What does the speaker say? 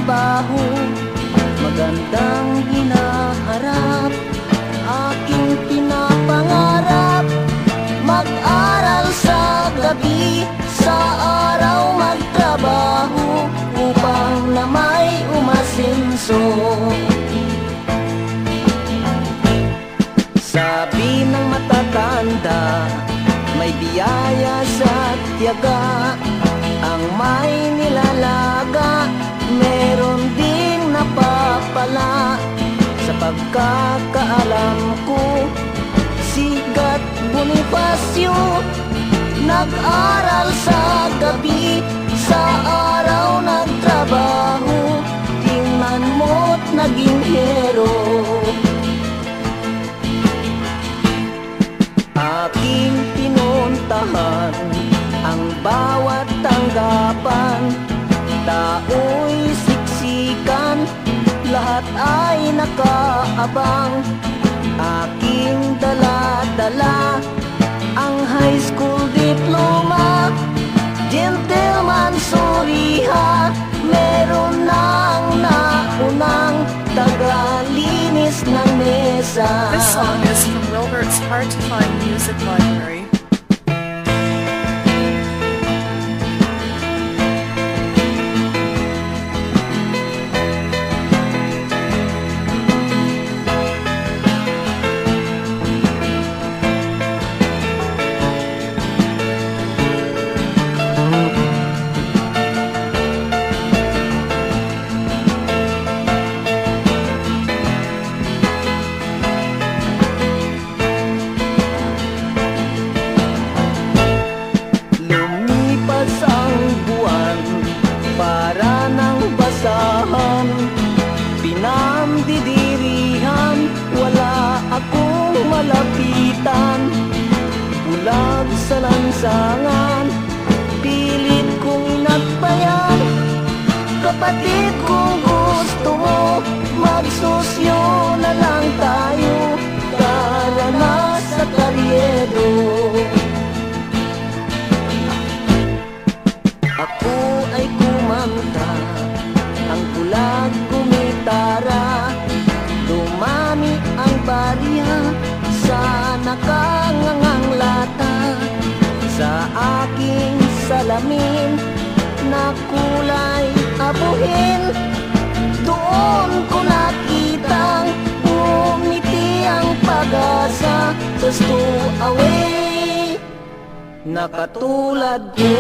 trabaho, magandang hinaharap. Aking pinapangarap, mag-aral sa gabi, sa araw magtrabaho, upang na may umasenso. Sabi ng matatanda, may biyaya sa tiyaga. Ang may nilalaga, meron ding napapala. Sa pagkakaalam ko, si Gat Bonifacio nag-aral sa gabi, sa araw nagtrabaho. Tingnan mo't naging hero. Aking pinuntahan ang bawat tanggapan, tao'y siksikan, lahat ay nakaabang. Aking dala-dala ang high school diploma, gentleman suriha, meron nang naunang tagalinis ng mesa. This song is from Wilbert's Hard to Find Music Library. Para ng basahan, pinamdidirihan, wala akong malapitan. Bulag sa lansangan, pilit kong inagbayan. Kapatid, kung gusto mo, magsosyo na lang tayo, tara na sa Carriedo. Ako ay kumanta, ang bulag gumitara, dumami ang barya sa nakangangang lata. Sa aking salamin na kulay abuhin, doon ko nakitang umiti ang pag-asa. Sa stow away na katulad ko.